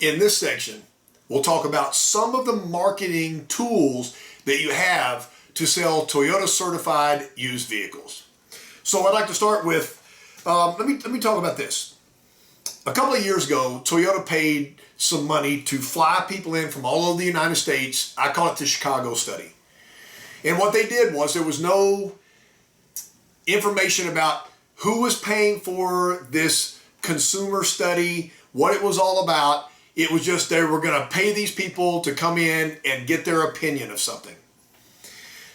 In this section, we'll talk about some of the marketing tools that you have to sell Toyota certified used vehicles. So I'd like to start with, let me talk about this. A couple of years ago, Toyota paid some money to fly people in from all over the United States. I call it the Chicago study. And what they did was there was no information about who was paying for this consumer study, what it was all about. It was just they were going to pay these people to come in and get their opinion of something.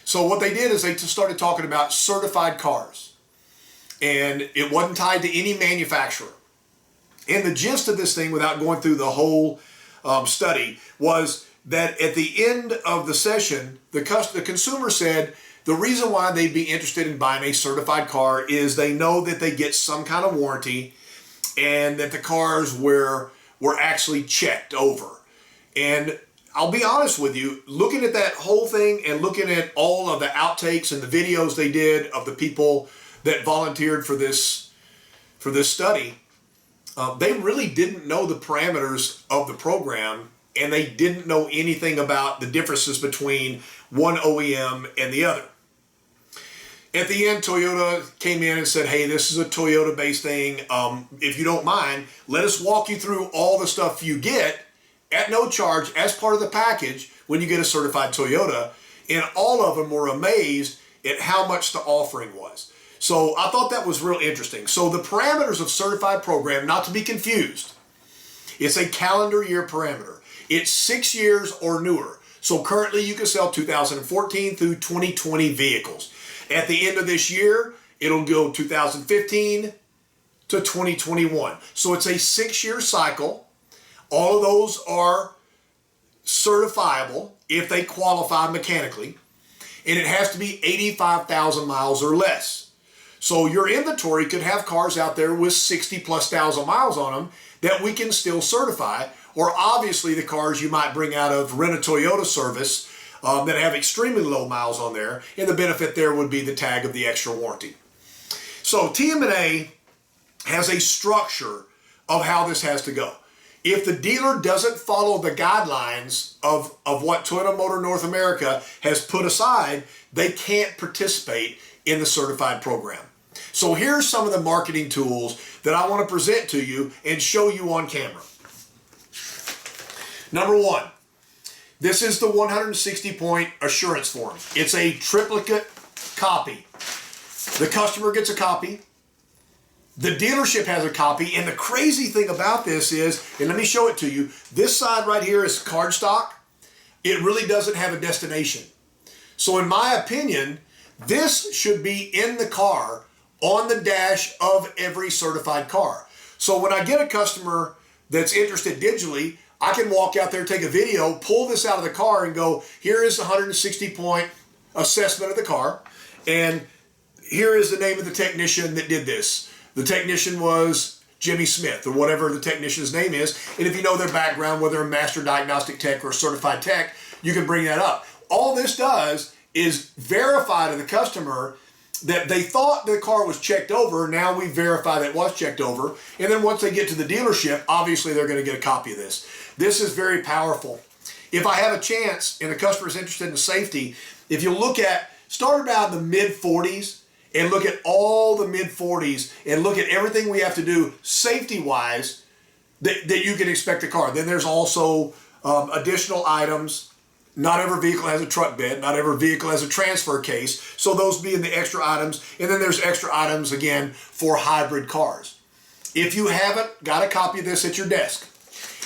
So what they did is they just started talking about certified cars. And it wasn't tied to any manufacturer. And the gist of this thing, without going through the whole study, was that at the end of the session, the consumer said the reason why they'd be interested in buying a certified car is they know that they get some kind of warranty and that the cars were actually checked over. And I'll be honest with you, looking at that whole thing and looking at all of the outtakes and the videos they did of the people that volunteered for this study, they really didn't know the parameters of the program, and they didn't know anything about the differences between one OEM and the other. At the end, Toyota came in and said, hey, this is a Toyota-based thing. If you don't mind, let us walk you through all the stuff you get at no charge as part of the package when you get a certified Toyota. And all of them were amazed at how much the offering was. So I thought that was real interesting. So the parameters of certified program, not to be confused, it's a calendar year parameter. It's 6 years or newer. So currently you can sell 2014 through 2020 vehicles. At the end of this year, it'll go 2015 to 2021. So it's a 6-year cycle. All of those are certifiable if they qualify mechanically. And it has to be 85,000 miles or less. So your inventory could have cars out there with 60,000+ miles on them that we can still certify, or obviously the cars you might bring out of Rent a Toyota service that have extremely low miles on there, and the benefit there would be the tag of the extra warranty. So TM&A has a structure of how this has to go. If the dealer doesn't follow the guidelines of what Toyota Motor North America has put aside, they can't participate in the certified program. So here's some of the marketing tools that I want to present to you and show you on camera. Number one, this is the 160-point assurance form. It's a triplicate copy. The customer gets a copy. The dealership has a copy. And the crazy thing about this is, and let me show it to you, this side right here is cardstock. It really doesn't have a destination. So in my opinion, this should be in the car on the dash of every certified car. So when I get a customer that's interested digitally, I can walk out there, take a video, pull this out of the car and go, here is the 160-point assessment of the car. And here is the name of the technician that did this. The technician was Jimmy Smith or whatever the technician's name is. And if you know their background, whether a master diagnostic tech or a certified tech, you can bring that up. All this does is verify to the customer that they thought the car was checked over. Now we verify that it was checked over. And then once they get to the dealership, obviously they're going to get a copy of this. This is very powerful. If I have a chance and the customer is interested in safety, if you look at, start about the mid-40s and look at all the mid-40s and look at everything we have to do safety-wise that you can expect a car. Then there's also additional items. Not every vehicle has a truck bed. Not every vehicle has a transfer case. So those being the extra items. And then there's extra items, again, for hybrid cars. If you haven't got a copy of this at your desk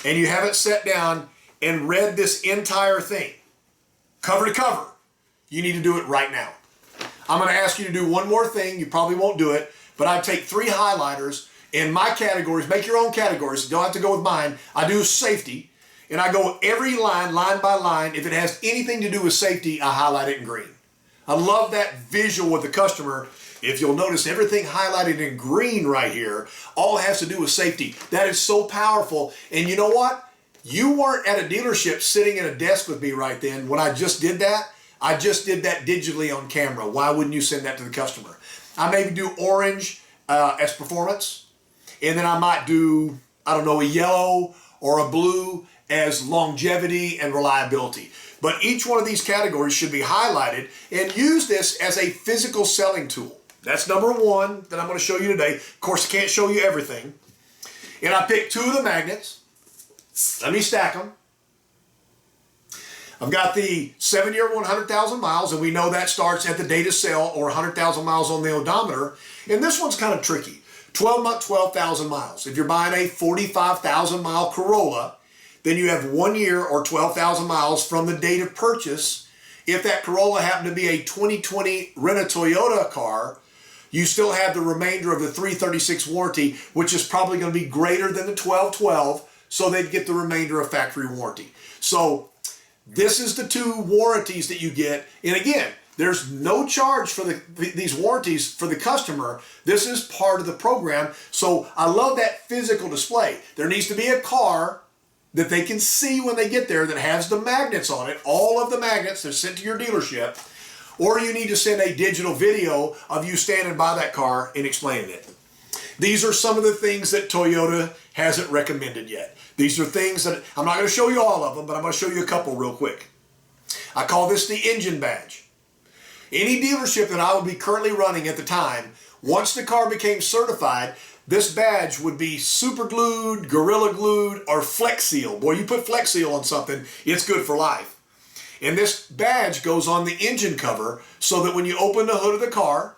and you haven't sat down and read this entire thing, cover to cover, you need to do it right now. I'm going to ask you to do one more thing. You probably won't do it, but I take 3 highlighters in my categories. Make your own categories. You don't have to go with mine. I do safety. And I go every line by line. If it has anything to do with safety, I highlight it in green. I love that visual with the customer. If you'll notice, everything highlighted in green right here, all it has to do with safety. That is so powerful. And you know what? You weren't at a dealership sitting at a desk with me right then when I just did that. I just did that digitally on camera. Why wouldn't you send that to the customer? I maybe do orange as performance, and then I might do, I don't know, a yellow or a blue as longevity and reliability. But each one of these categories should be highlighted and use this as a physical selling tool. That's number one that I'm going to show you today. Of course, I can't show you everything. And I picked 2 of the magnets. Let me stack them. I've got the 7-year 100,000 miles, and we know that starts at the date of sale or 100,000 miles on the odometer. And this one's kind of tricky. 12-month, 12,000 miles. If you're buying a 45,000 mile Corolla, then you have 1 year or 12,000 miles from the date of purchase. If that Corolla happened to be a 2020 Rent-A-Toyota car, you still have the remainder of the 336 warranty, which is probably going to be greater than the 1212, so they'd get the remainder of factory warranty. So this is the 2 warranties that you get. And again, there's no charge for these warranties for the customer. This is part of the program. So I love that physical display. There needs to be a car that they can see when they get there that has the magnets on it, all of the magnets that are sent to your dealership, or you need to send a digital video of you standing by that car and explaining it. These are some of the things that Toyota hasn't recommended yet. These are things that, I'm not going to show you all of them, but I'm going to show you a couple real quick. I call this the engine badge. Any dealership that I would be currently running at the time, once the car became certified, this badge would be super glued, Gorilla glued, or Flex Seal. Boy, you put Flex Seal on something, it's good for life. And this badge goes on the engine cover so that when you open the hood of the car,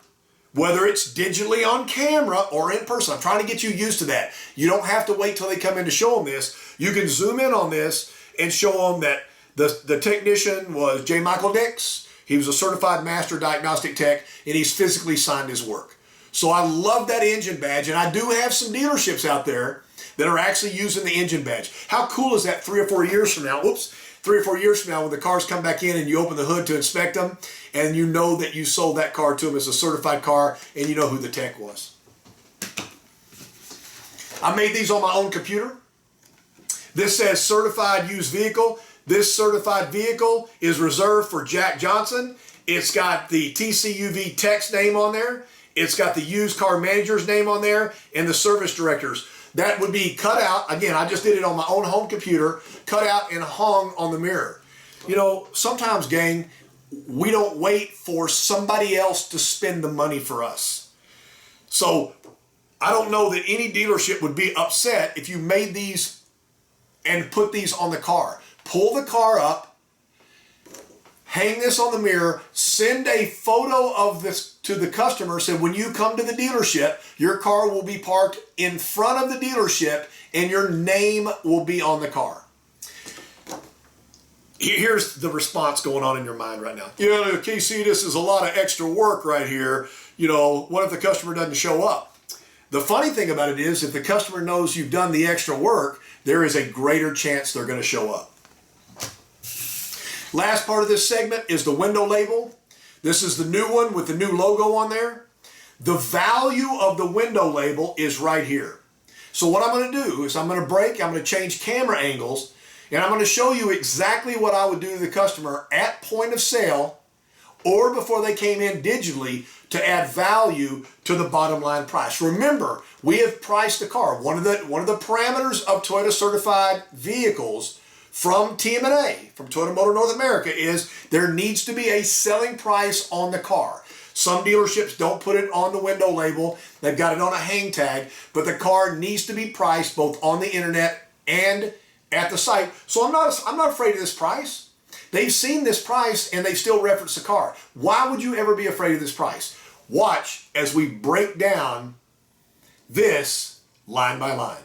whether it's digitally on camera or in person, I'm trying to get you used to that. You don't have to wait till they come in to show them this. You can zoom in on this and show them that the technician was J. Michael Dix. He was a certified master diagnostic tech, and he's physically signed his work. So I love that engine badge, and I do have some dealerships out there that are actually using the engine badge. How cool is that 3 or 4 years from now? Oops, 3 or 4 years from now when the cars come back in and you open the hood to inspect them, and you know that you sold that car to them as a certified car, and you know who the tech was. I made these on my own computer. This says certified used vehicle. This certified vehicle is reserved for Jack Johnson. It's got the TCUV tech's name on there. It's got the used car manager's name on there and the service director's. That would be cut out. Again, I just did it on my own home computer, cut out and hung on the mirror. You know, sometimes, gang, we don't wait for somebody else to spend the money for us. So I don't know that any dealership would be upset if you made these and put these on the car. Pull the car up, hang this on the mirror, send a photo of this to the customer. Say, when you come to the dealership, your car will be parked in front of the dealership and your name will be on the car. Here's the response going on in your mind right now. Yeah, KC, this is a lot of extra work right here. You know, what if the customer doesn't show up? The funny thing about it is, if the customer knows you've done the extra work, there is a greater chance they're going to show up. Last part of this segment is the window label. This is the new one with the new logo on there. The value of the window label is right here. So what I'm going to do is I'm going to change camera angles, and I'm going to show you exactly what I would do to the customer at point of sale or before they came in digitally to add value to the bottom line price. Remember, we have priced the car. One of the parameters of Toyota certified vehicles from TMNA, from Toyota Motor North America, is there needs to be a selling price on the car. Some dealerships don't put it on the window label. They've got it on a hang tag, but the car needs to be priced both on the internet and at the site. So I'm not afraid of this price. They've seen this price and they still reference the car. Why would you ever be afraid of this price? Watch as we break down this line by line.